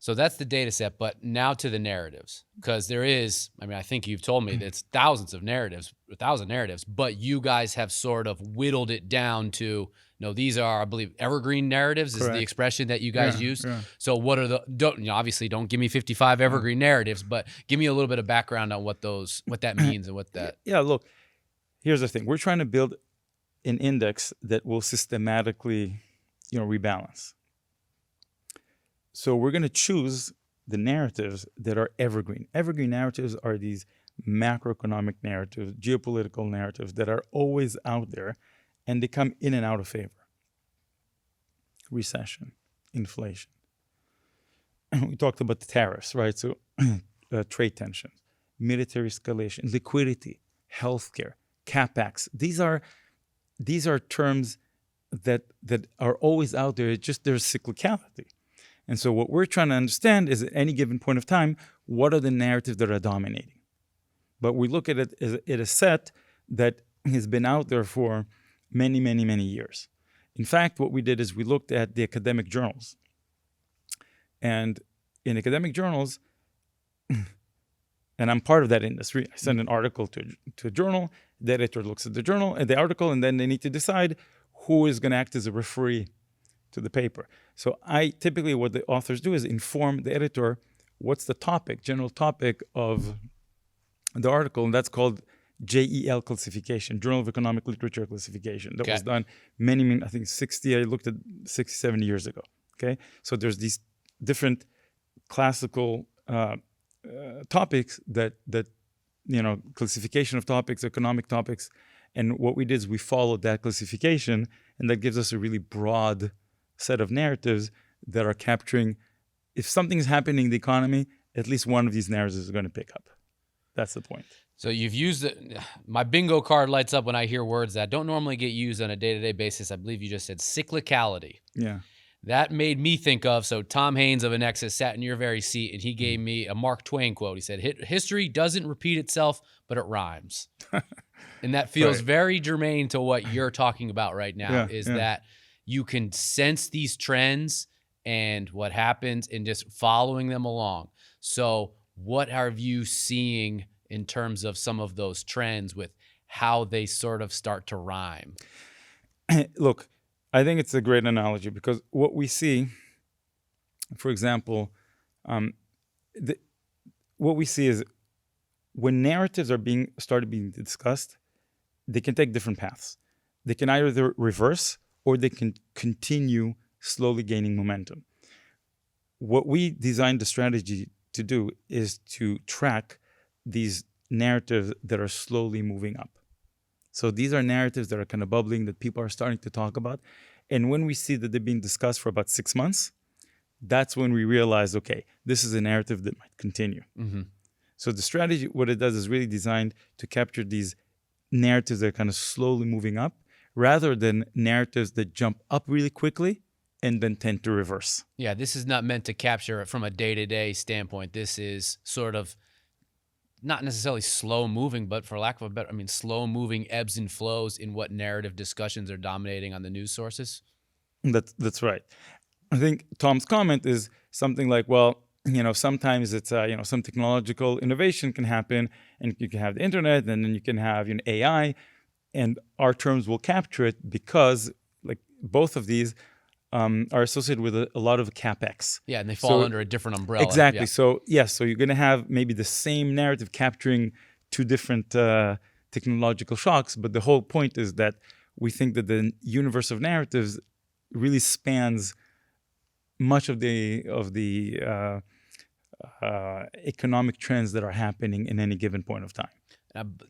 So that's the data set, but now to the narratives, because there is, I mean, I think you've told me that's thousands of narratives, 1,000 narratives, but you guys have sort of whittled it down to, no, these are, I believe, evergreen narratives is the expression that you guys use. Yeah. So what are obviously don't give me 55 evergreen narratives, but give me a little bit of background on what that means and what that. Yeah, look, here's the thing. We're trying to build an index that will systematically, rebalance. So we're going to choose the narratives that are evergreen. Evergreen narratives are these macroeconomic narratives, geopolitical narratives that are always out there, and they come in and out of favor. Recession, inflation. We talked about the tariffs, right? So trade tensions, military escalation, liquidity, healthcare, capex. These are terms that are always out there. It's just there's cyclicality. And so what we're trying to understand is at any given point of time, what are the narratives that are dominating? But we look at it as a set that has been out there for many, many, many years. In fact, what we did is we looked at the academic journals. And in academic journals, and I'm part of that industry, I send an article to a journal, the editor looks at the article, and then they need to decide who is going to act as a referee to the paper. So typically what the authors do is inform the editor what's the general topic of the article, and that's called JEL classification, Journal of Economic Literature classification. That was done I think 70 years ago. Okay, so there's these different classical topics that classification of topics, economic topics, and what we did is we followed that classification, and that gives us a really broad set of narratives that are capturing, if something is happening in the economy, at least one of these narratives is going to pick up. That's the point. So you've used it. My bingo card lights up when I hear words that don't normally get used on a day-to-day basis. I believe you just said cyclicality. Yeah. That made me think of, so Tom Haynes of Annexus sat in your very seat, and he gave me a Mark Twain quote. He said, history doesn't repeat itself, but it rhymes. And that feels very germane to what you're talking about right now, that you can sense these trends and what happens and just following them along. So what are you seeing in terms of some of those trends with how they sort of start to rhyme? Look, I think it's a great analogy because what we see, for example, what we see is when narratives are started being discussed, they can take different paths. They can either reverse or they can continue slowly gaining momentum. What we designed the strategy to do is to track these narratives that are slowly moving up. So these are narratives that are kind of bubbling, that people are starting to talk about. And when we see that they're being discussed for about 6 months, that's when we realize, okay, this is a narrative that might continue. Mm-hmm. So the strategy, what it does is really designed to capture these narratives that are kind of slowly moving up, rather than narratives that jump up really quickly and then tend to reverse. Yeah, this is not meant to capture it from a day-to-day standpoint. This is sort of not necessarily slow moving, but for lack of a better, slow moving ebbs and flows in what narrative discussions are dominating on the news sources. That's right. I think Tom's comment is something like, well, sometimes it's, some technological innovation can happen and you can have the internet and then you can have AI, and our terms will capture it because both of these are associated with a lot of capex. Yeah, and they fall under a different umbrella. Exactly. Yeah. So so you're going to have maybe the same narrative capturing two different technological shocks, but the whole point is that we think that the universe of narratives really spans much of the economic trends that are happening in any given point of time.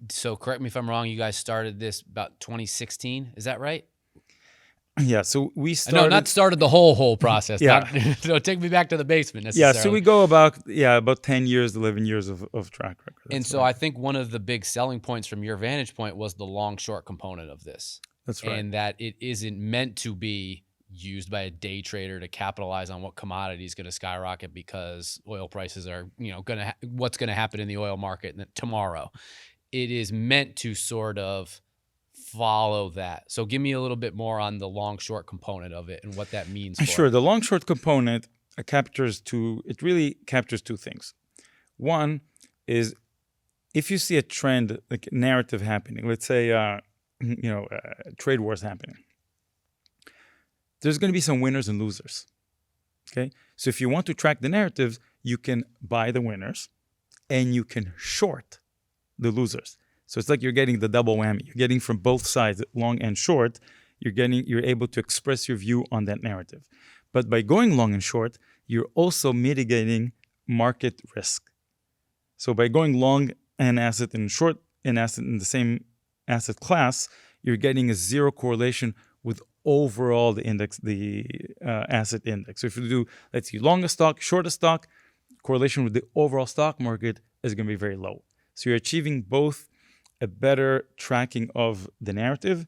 So correct me if I'm wrong, you guys started this about 2016, is that right? Yeah, so we started... No, not started the whole process. Yeah. So take me back to the basement necessarily. Yeah, so we go about 10 years, 11 years of track record. And so I think one of the big selling points from your vantage point was the long-short component of this. That's right. And that it isn't meant to be used by a day trader to capitalize on what commodity is going to skyrocket because oil prices are, what's going to happen in the oil market tomorrow. It is meant to sort of follow that. So give me a little bit more on the long-short component of it and what that means for Sure. The long-short component it really captures two things. One is if you see a trend, like narrative happening, let's say, trade wars happening, there's going to be some winners and losers. Okay. So if you want to track the narratives, you can buy the winners and you can short the losers. So it's like you're getting the double whammy. You're getting from both sides, long and short. You're able to express your view on that narrative. But by going long and short, you're also mitigating market risk. So by going long an asset and short an asset in the same asset class, you're getting a zero correlation with overall the index, the asset index. So if you do, let's say, long a stock, short a stock, correlation with the overall stock market is going to be very low. So you're achieving both a better tracking of the narrative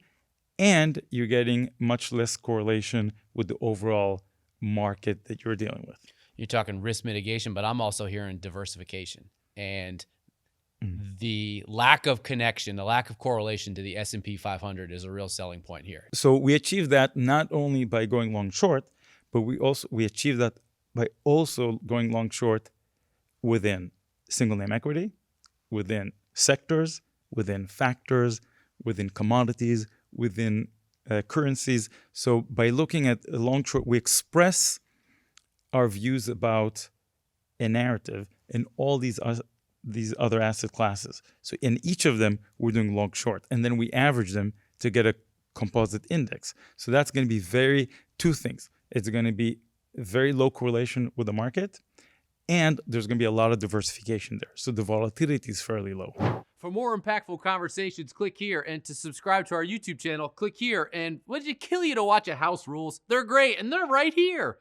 and you're getting much less correlation with the overall market that you're dealing with. You're talking risk mitigation, but I'm also hearing diversification. And the lack of connection, the lack of correlation to the S&P 500 is a real selling point here. So we achieve that not only by going long short, but we achieve that by also going long short within single name equity, within sectors, within factors, within commodities, within currencies. So by looking at a long short, we express our views about a narrative in all these other asset classes. So in each of them, we're doing long short, and then we average them to get a composite index. So that's going to be two things. It's going to be very low correlation with the market, and there's going to be a lot of diversification there. So the volatility is fairly low. For more impactful conversations, click here. And to subscribe to our YouTube channel, click here. And would it kill you to watch a House Rules? They're great, and they're right here.